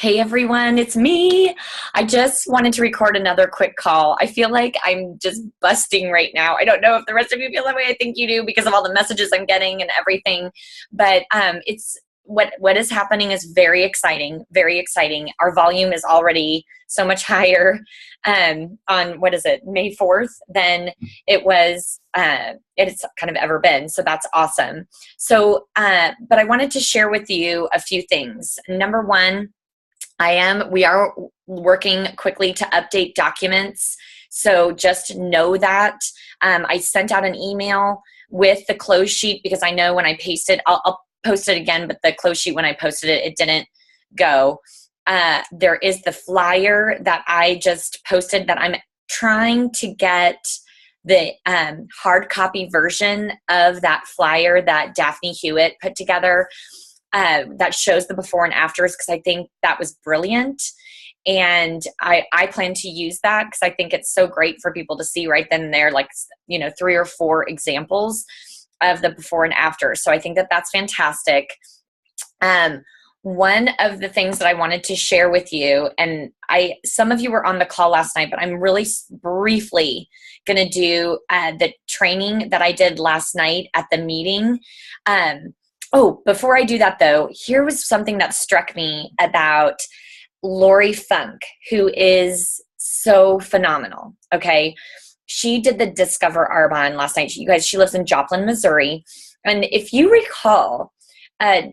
Hey everyone, it's me. I just wanted to record another quick call. I feel like I'm just busting right now. I don't know if the rest of you feel that way. I think you do because of all the messages I'm getting and everything. But it's what is happening is very exciting, very exciting. Our volume is already so much higher on May 4th than it was it's kind of ever been. So that's awesome. So but I wanted to share with you a few things. Number one, we are working quickly to update documents. So just know that. I sent out an email with the close sheet because I know when I pasted, I'll post it again, but the close sheet when I posted it, it didn't go. There is the flyer that I just posted that I'm trying to get the hard copy version of that flyer that Daphne Hewitt put together. That shows the before and afters because I think that was brilliant. And I plan to use that because I think it's so great for people to see right then and there, like, 3 or 4 examples of the before and after. So I think that that's fantastic. One of the things that I wanted to share with you, and some of you were on the call last night, but I'm really briefly going to do the training that I did last night at the meeting. Oh, before I do that though, here was something that struck me about Lori Funk, who is so phenomenal. Okay. She did the Discover Arbonne last night. You guys, she lives in Joplin, Missouri. And if you recall,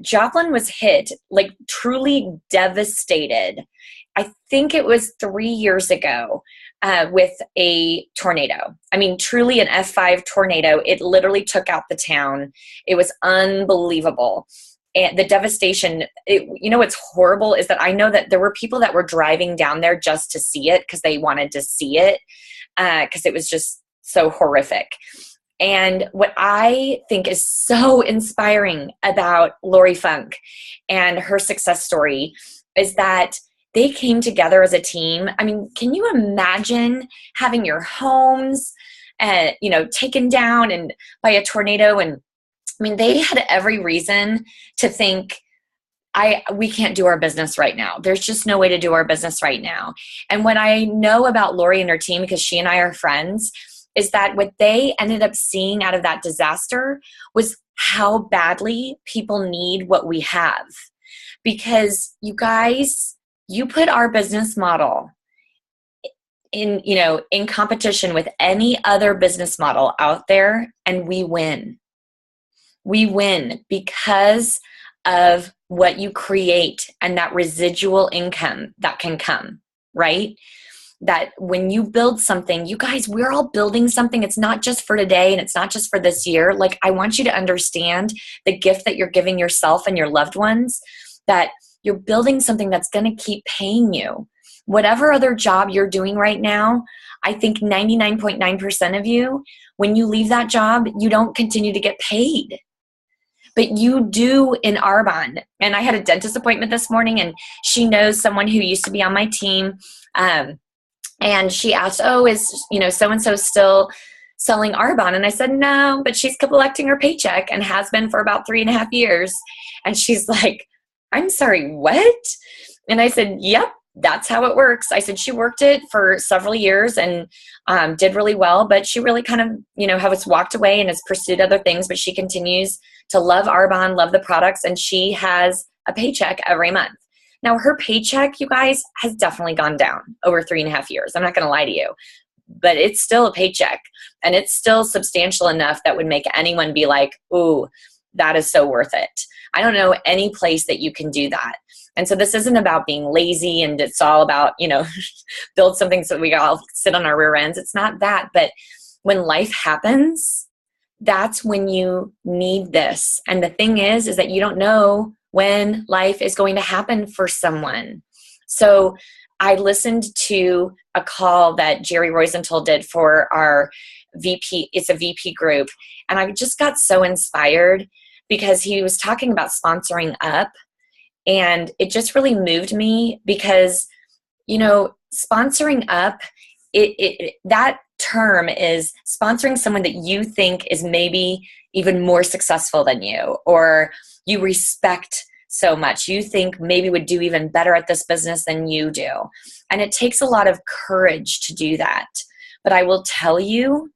Joplin was hit, like truly devastated. I think it was 3 years ago with a tornado. I mean, truly an F5 tornado. It literally took out the town. It was unbelievable. And the devastation, what's horrible is that I know that there were people that were driving down there just to see it because they wanted to see it because it was just so horrific. And what I think is so inspiring about Lori Funk and her success story is that they came together as a team. I mean, can you imagine having your homes, taken down and by a tornado? And I mean, they had every reason to think, we can't do our business right now. There's just no way to do our business right now. And what I know about Lori and her team, because she and I are friends, is that what they ended up seeing out of that disaster was how badly people need what we have. Because you guys, you put our business model in competition with any other business model out there, and we win. We win because of what you create and that residual income that can come, right? That when you build something, you guys, we're all building something. It's not just for today and it's not just for this year. Like, I want you to understand the gift that you're giving yourself and your loved ones, that you're building something that's going to keep paying you. Whatever other job you're doing right now, I think 99.9% of you, when you leave that job, you don't continue to get paid. But you do in Arbonne. And I had a dentist appointment this morning, and she knows someone who used to be on my team. And she asked, is, so-and-so still selling Arbonne? And I said, no, but she's collecting her paycheck and has been for about 3.5 years. And she's like, I'm sorry, what? And I said, yep, that's how it works. I said, she worked it for several years and did really well, but she really kind of, has walked away and has pursued other things, but she continues to love Arbonne, love the products, and she has a paycheck every month. Now, her paycheck, you guys, has definitely gone down over 3.5 years. I'm not going to lie to you, but it's still a paycheck, and it's still substantial enough that would make anyone be like, ooh, that is so worth it. I don't know any place that you can do that. And so this isn't about being lazy and it's all about, build something so we all sit on our rear ends. It's not that. But when life happens, that's when you need this. And the thing is that you don't know when life is going to happen for someone. So I listened to a call that Jerry Rosenthal did for our VP. It's a VP group. And I just got so inspired because he was talking about sponsoring up. And it just really moved me because, sponsoring up, that term is sponsoring someone that you think is maybe even more successful than you, or you respect so much. You think maybe would do even better at this business than you do. And it takes a lot of courage to do that. But I will tell you,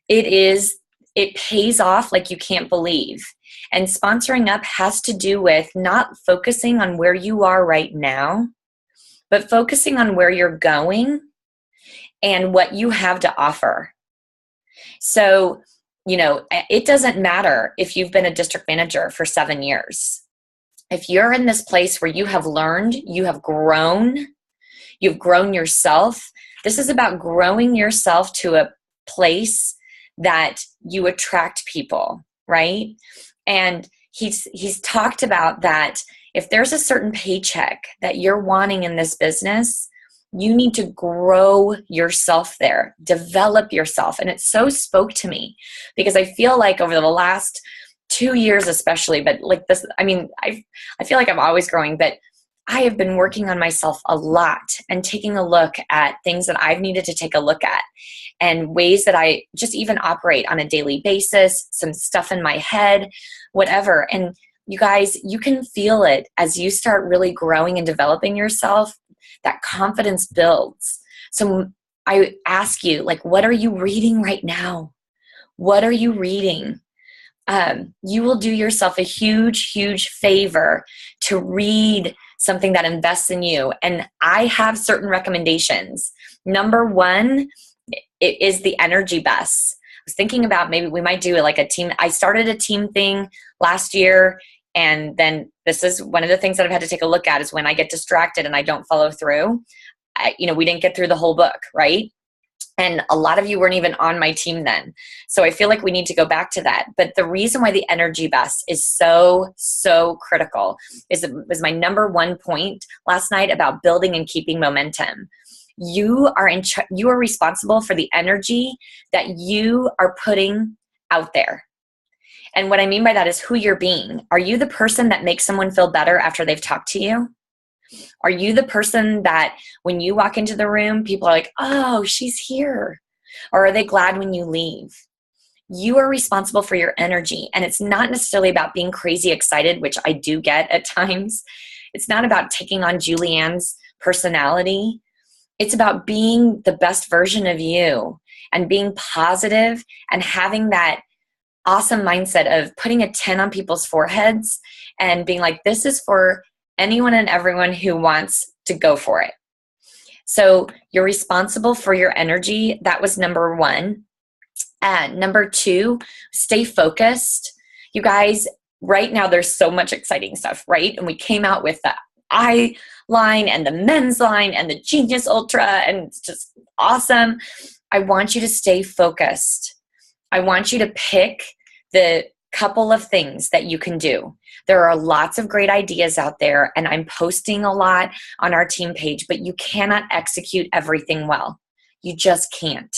it pays off like you can't believe. And sponsoring up has to do with not focusing on where you are right now, but focusing on where you're going and what you have to offer. So, it doesn't matter if you've been a district manager for 7 years. If you're in this place where you have learned, you've grown yourself. This is about growing yourself to a place that you attract people, right? And he's talked about that if there's a certain paycheck that you're wanting in this business, you need to grow yourself there, develop yourself. And it so spoke to me because I feel like over the last 2 years especially, but like this, I feel like I'm always growing, but I have been working on myself a lot and taking a look at things that I've needed to take a look at and ways that I just even operate on a daily basis, some stuff in my head, whatever. And you guys, you can feel it as you start really growing and developing yourself, that confidence builds. So I ask you, like, what are you reading right now? What are you reading? You will do yourself a huge, huge favor to read something that invests in you. And I have certain recommendations. Number one, it is the Energy Bus. I was thinking about maybe we might do like a team. I started a team thing last year. And then this is one of the things that I've had to take a look at is when I get distracted and I don't follow through. We didn't get through the whole book, right? And a lot of you weren't even on my team then. So I feel like we need to go back to that. But the reason why the Energy Bus is so, so critical was my number one point last night about building and keeping momentum. You are responsible for the energy that you are putting out there. And what I mean by that is who you're being. Are you the person that makes someone feel better after they've talked to you? Are you the person that when you walk into the room, people are like, oh, she's here? Or are they glad when you leave? You are responsible for your energy. And it's not necessarily about being crazy excited, which I do get at times. It's not about taking on Julianne's personality. It's about being the best version of you and being positive and having that awesome mindset of putting a 10 on people's foreheads and being like, this is for anyone and everyone who wants to go for it. So you're responsible for your energy. That was number one. Number two, stay focused. You guys, right now there's so much exciting stuff, right? And we came out with the I line and the men's line and the Genius Ultra, and it's just awesome. I want you to stay focused. I want you to pick the couple of things that you can do. There are lots of great ideas out there, and I'm posting a lot on our team page, but you cannot execute everything well. You just can't.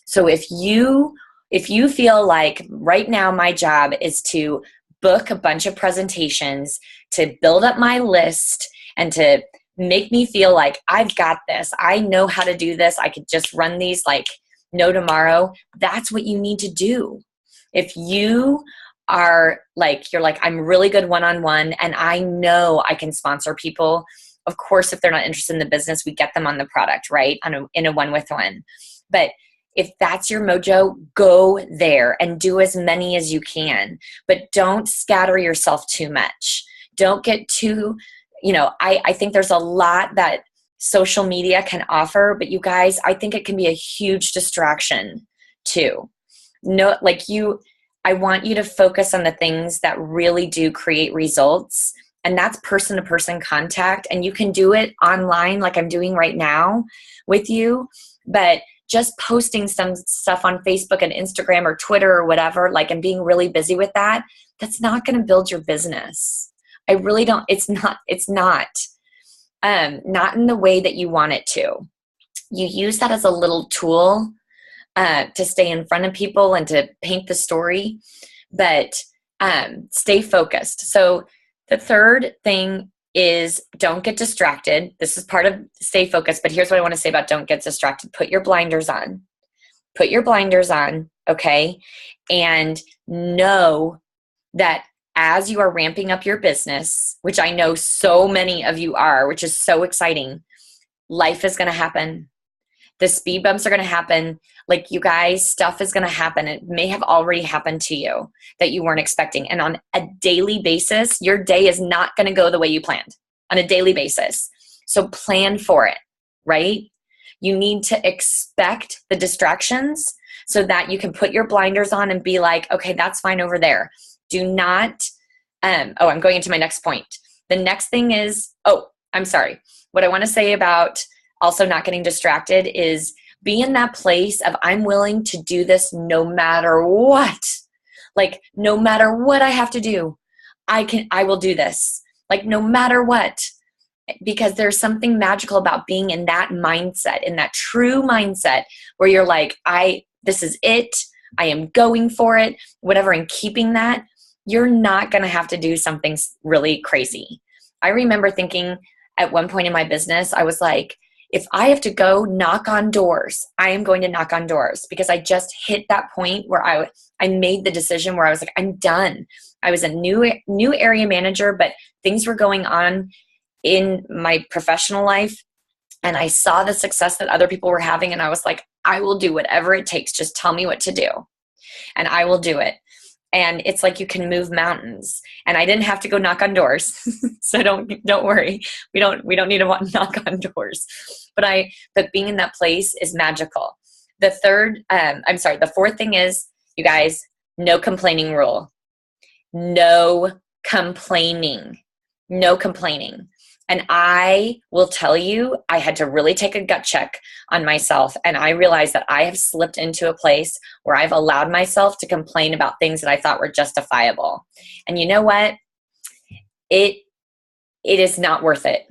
So if you feel like right now my job is to book a bunch of presentations, to build up my list, and to make me feel like I've got this, I know how to do this, I could just run these like no tomorrow, that's what you need to do. If you are like, you're like, I'm really good one-on-one and I know I can sponsor people. Of course, if they're not interested in the business, we get them on the product, right? In a one-with-one. But if that's your mojo, go there and do as many as you can. But don't scatter yourself too much. Don't get too, I think there's a lot that social media can offer, but you guys, I think it can be a huge distraction too. I want you to focus on the things that really do create results, and that's person-to-person contact. And you can do it online like I'm doing right now with you, but just posting some stuff on Facebook and Instagram or Twitter or whatever, and being really busy with that, that's not going to build your business. I really don't, it's not in the way that you want it to. You use that as a little tool to stay in front of people and to paint the story, but stay focused. So the third thing is don't get distracted. This is part of stay focused, but here's what I want to say about don't get distracted. Put your blinders on. Put your blinders on, okay? And know that as you are ramping up your business, which I know so many of you are, which is so exciting, life is going to happen. The speed bumps are going to happen. Like, you guys, stuff is going to happen. It may have already happened to you that you weren't expecting. And on a daily basis, your day is not going to go the way you planned on a daily basis. So plan for it, right? You need to expect the distractions so that you can put your blinders on and be like, okay, that's fine over there. Do not, I'm going into my next point. The next thing is, I'm sorry. What I want to say about also not getting distracted is be in that place of, I'm willing to do this no matter what. Like, no matter what I have to do, I will do this. Like, no matter what. Because there's something magical about being in that mindset, in that true mindset where you're like, this is it. I am going for it, whatever. And keeping that, you're not going to have to do something really crazy. I remember thinking at one point in my business, I was like, if I have to go knock on doors, I am going to knock on doors, because I just hit that point where I made the decision where I was like, I'm done. I was a new area manager, but things were going on in my professional life, and I saw the success that other people were having, and I was like, I will do whatever it takes. Just tell me what to do, and I will do it. And it's like you can move mountains. And I didn't have to go knock on doors. So don't worry. We don't need to knock on doors. But being in that place is magical. The fourth thing is, you guys, no complaining rule. No complaining. No complaining. And I will tell you, I had to really take a gut check on myself. And I realized that I have slipped into a place where I've allowed myself to complain about things that I thought were justifiable. And you know what? It is not worth it.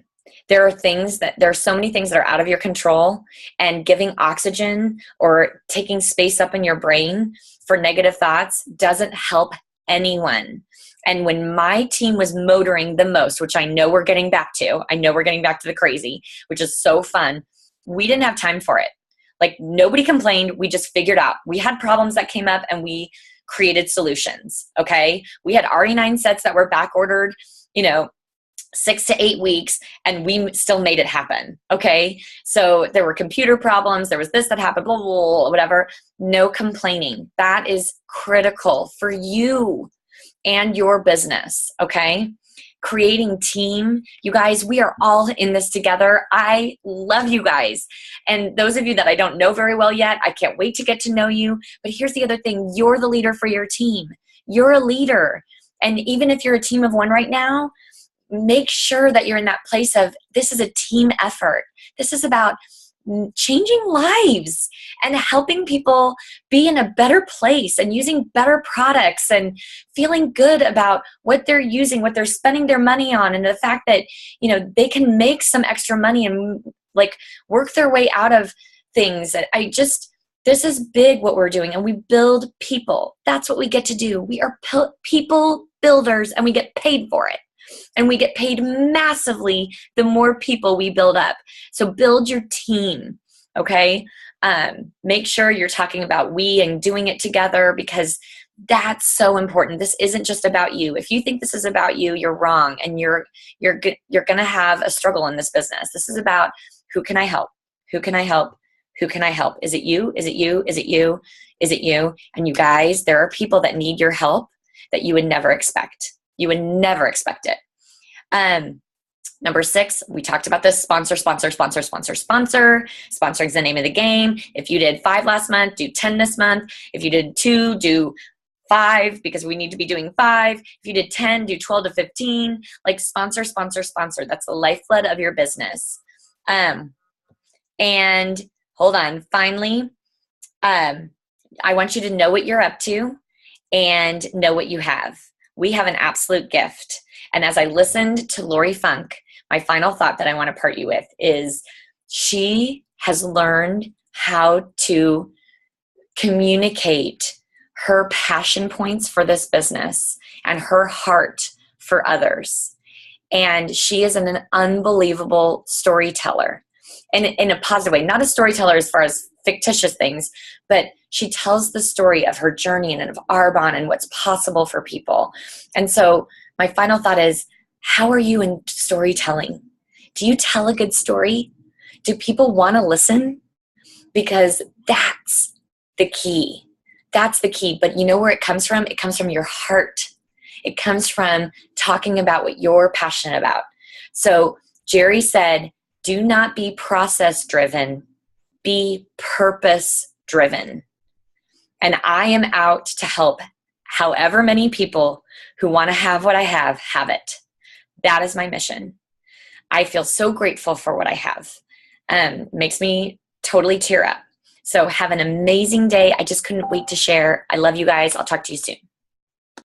There are so many things that are out of your control, and giving oxygen or taking space up in your brain for negative thoughts doesn't help anyone. And when my team was motoring the most, which I know we're getting back to the crazy, which is so fun, we didn't have time for it. Like, nobody complained. We just figured out. We had problems that came up, and we created solutions, okay? We had RE9 sets that were back ordered, 6 to 8 weeks, and we still made it happen, okay? So there were computer problems. There was this that happened, blah, blah, blah, whatever. No complaining. That is critical for you and your business, okay? Creating team. You guys, we are all in this together. I love you guys. And those of you that I don't know very well yet, I can't wait to get to know you. But here's the other thing. You're the leader for your team. You're a leader. And even if you're a team of one right now, make sure that you're in that place of, this is a team effort. This is about changing lives and helping people be in a better place and using better products and feeling good about what they're using, what they're spending their money on, and the fact that, they can make some extra money and like work their way out of things. This is big what we're doing, and we build people. That's what we get to do. We are people builders, and we get paid for it. And we get paid massively the more people we build up. So build your team, okay? Make sure you're talking about we and doing it together, because that's so important. This isn't just about you. If you think this is about you, you're wrong, and you're going to have a struggle in this business. This is about, who can I help? Who can I help? Who can I help? Is it you? Is it you? Is it you? Is it you? And you guys, there are people that need your help that you would never expect. You would never expect it. Number 6, we talked about this, sponsor. Sponsoring is the name of the game. If you did 5 last month, do 10 this month. If you did 2, do 5, because we need to be doing 5. If you did 10, do 12 to 15. Like, sponsor. That's the lifeblood of your business. And hold on. Finally, I want you to know what you're up to and know what you have. We have an absolute gift. And as I listened to Lori Funk, my final thought that I want to part you with is, she has learned how to communicate her passion points for this business and her heart for others. And she is an unbelievable storyteller, and in a positive way, not a storyteller as far as fictitious things, but She tells the story of her journey and of Arbonne and what's possible for people. And so my final thought is, how are you in storytelling? Do you tell a good story? Do people want to listen? Because that's the key. That's the key. But you know where it comes from? It comes from your heart. It comes from talking about what you're passionate about. So Jerry said, do not be process driven, be purpose driven. And I am out to help however many people who want to have what I have it. That is my mission. I feel so grateful for what I have. Makes me totally tear up. So have an amazing day. I just couldn't wait to share. I love you guys. I'll talk to you soon.